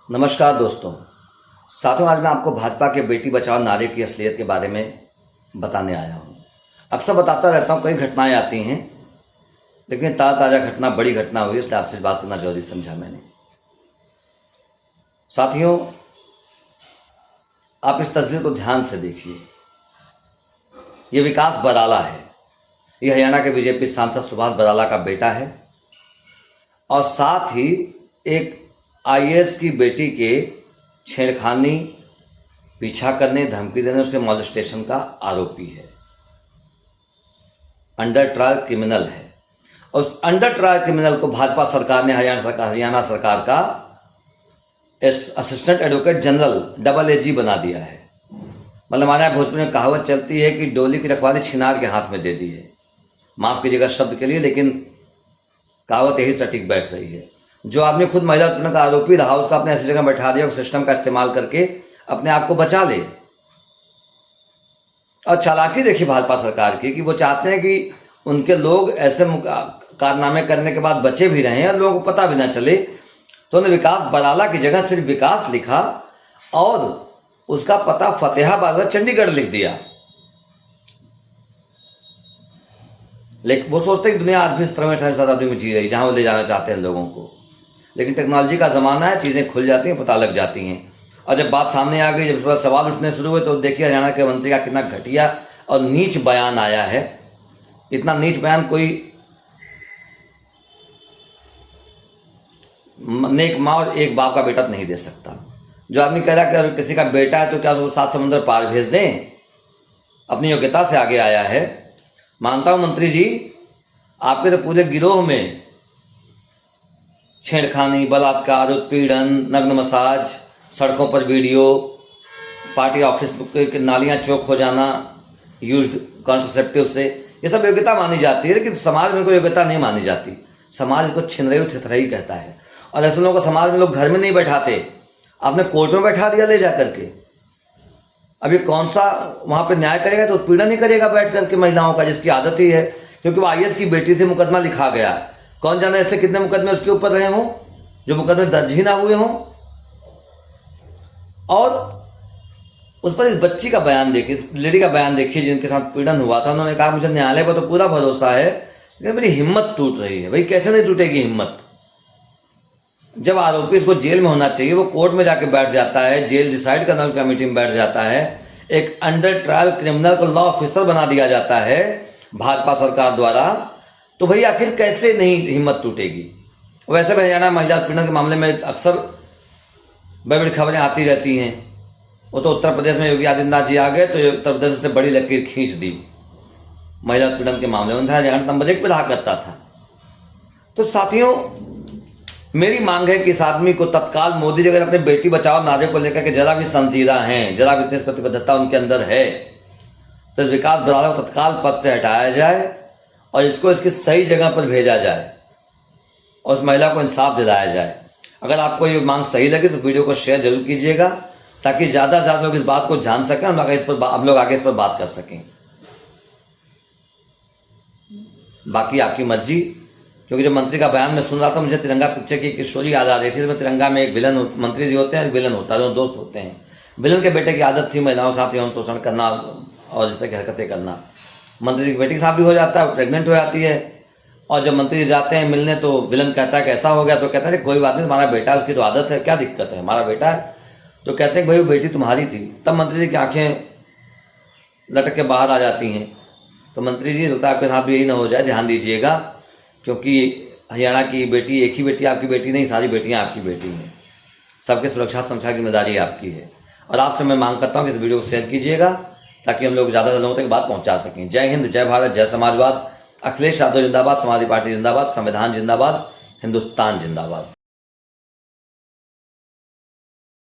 नमस्कार दोस्तों। साथियों, आज मैं आपको भाजपा के बेटी बचाओ नारे की असलियत के बारे में बताने आया हूँ। अक्सर बताता रहता हूँ, कई घटनाएं आती हैं, लेकिन ताज़ा घटना बड़ी घटना हुई, इसलिए आपसे बात करना जरूरी समझा मैंने। साथियों, आप इस तस्वीर को ध्यान से देखिए। ये विकास बराला है। ये हरियाणा के बीजेपी सांसद सुभाष बराला का बेटा है और साथ ही एक आईएएस की बेटी के छेड़खानी, पीछा करने, धमकी देने, उसके मॉलेस्टेशन का आरोपी है। अंडर ट्रायल क्रिमिनल है। उस अंडर ट्रायल क्रिमिनल को भाजपा सरकार ने हरियाणा सरकार का असिस्टेंट एडवोकेट जनरल AG बना दिया है। मतलब हमारे यहाँ भोजपुरी में कहावत चलती है कि डोली की रखवाली छिनार के हाथ में दे दी है। माफ कीजिएगा शब्द के लिए, लेकिन कहावत यही सटीक बैठ रही है। जो आदमी खुद महिला उत्पीड़न का आरोपी रहा, उसको अपने ऐसी जगह बैठा दिया, उस सिस्टम का इस्तेमाल करके अपने आप को बचा ले। और चालाकी देखिए भाजपा सरकार की कि वो चाहते हैं कि उनके लोग ऐसे कारनामे करने के बाद बचे भी रहें और लोगों को पता भी ना चले। तो उन्होंने विकास बराला की जगह सिर्फ विकास लिखा और उसका पता फतेहाबाद, चंडीगढ़ लिख दिया। लेकिन वो सोचते हैं कि दुनिया आज भी इस तरह आदमी में जी रही, जहां वो ले जाना चाहते हैं लोगों को। लेकिन टेक्नोलॉजी का ज़माना है, चीज़ें खुल जाती हैं, पता लग जाती हैं। और जब बात सामने आ गई, जब इस पर सवाल उठने शुरू हुए, तो देखिए हरियाणा के मंत्री का कितना घटिया और नीच बयान आया है। इतना नीच बयान कोई नेक माँ और एक बाप का बेटा तो नहीं दे सकता। जो आदमी कह रहा है कि अगर किसी का बेटा है तो क्या उसको 7 समुद्र पार भेज दें, अपनी योग्यता से आगे आया है। मानता हूं मंत्री जी, आपके तो पूरे गिरोह में छेड़खानी, बलात्कार, उत्पीड़न, नग्न मसाज, सड़कों पर वीडियो, पार्टी ऑफिस के नालियां चौक हो जाना, यूज्ड कॉन्ट्रासेप्टिव से, ये सब योग्यता मानी जाती है। लेकिन समाज में कोई योग्यता नहीं मानी जाती। समाज को छिनरई थितरई कहता है। और ऐसे लोगों को समाज में लोग घर में नहीं बैठाते, आपने कोर्ट में बैठा दिया ले जा करके। अब ये कौन सा वहां पे न्याय करेगा? तो उत्पीड़न ही करेगा बैठ करके महिलाओं का, जिसकी आदत ही है। क्योंकि वो आईएएस की बेटी थी, मुकदमा लिखा गया। कौन जाने ऐसे कितने मुकदमे उसके ऊपर रहे हों जो मुकदमे दर्ज ही ना हुए हों। और उस पर इस बच्ची का बयान देखिए, इस लेडी का बयान देखिए जिनके साथ पीड़न हुआ था। उन्होंने कहा मुझे न्यायालय पर तो पूरा भरोसा है, लेकिन मेरी हिम्मत टूट रही है। भाई कैसे नहीं टूटेगी हिम्मत? जब आरोपी इसको जेल में होना चाहिए, वो कोर्ट में जाके बैठ जाता है, जेल डिसाइड करने वाली कमेटी में बैठ जाता है। एक अंडर ट्रायल क्रिमिनल को लॉ ऑफिसर बना दिया जाता है भाजपा सरकार द्वारा। तो भाई आखिर कैसे नहीं हिम्मत टूटेगी? वैसे भी हरियाणा महिला उत्पीड़न के मामले में अक्सर बड़ी बड़ी खबरें आती रहती हैं। वो तो उत्तर प्रदेश में योगी आदित्यनाथ जी आ गए तो उत्तर प्रदेश से बड़ी लकीर खींच दी महिला उत्पीड़न के मामले में। हरियाणा नंबर 1 पे रहा करता था। तो साथियों, मेरी मांग है कि इस आदमी को तत्काल मोदी जी अगर अपने बेटी बचाओ नारे को लेकर के जरा भी संजीदा हैं, जरा भी इतनी प्रतिबद्धता उनके अंदर है, तो इस विकास बराला को तत्काल पद से हटाया जाए और इसको इसकी सही जगह पर भेजा जाए और उस महिला को इंसाफ दिलाया जाए। अगर आपको ये मांग सही लगे तो वीडियो को शेयर जरूर कीजिएगा, ताकि ज़्यादा से ज़्यादा लोग इस बात को जान सकें और हम लोग आगे इस पर बात कर सकें। बाकी आपकी मर्जी। क्योंकि जब मंत्री का बयान में सुन रहा था, मुझे तिरंगा पिक्चर की एक स्टोरी याद आ रही थी। इसमें तिरंगा में एक विलन मंत्री जी होते हैं, एक विलन होता है, दोनों दोस्त होते हैं। विलन के बेटे की आदत थी महिलाओं के साथ यौन शोषण करना और इस तरह की हरकतें करना। मंत्री जी की बेटी के साथ भी हो जाता है, प्रेग्नेंट हो जाती है। और जब मंत्री जी जाते हैं मिलने तो विलन कहता है कि ऐसा हो गया। तो कहता है कोई बात नहीं, तुम्हारा बेटा है, उसकी तो आदत है, क्या दिक्कत है, हमारा बेटा है। तो कहते हैं भाई वो बेटी तुम्हारी थी। तब मंत्री जी की आंखें लटक के बाहर आ जाती हैं। तो मंत्री जी, लगता है आपके साथ भी यही ना हो जाए, ध्यान दीजिएगा। क्योंकि हरियाणा की बेटी एक ही बेटी आपकी बेटी नहीं, सारी बेटियां आपकी बेटी हैं। सबके सुरक्षा संरक्षा की जिम्मेदारी आपकी है। और आपसे मैं मांग करता हूं कि इस वीडियो को शेयर कीजिएगा, ताकि हम लोग ज़्यादा लोगों तक बात पहुंचा सकें। जय हिंद, जय भारत, जय समाजवाद। अखिलेश यादव जिंदाबाद, समाजवादी पार्टी जिंदाबाद, संविधान जिंदाबाद, हिंदुस्तान जिंदाबाद।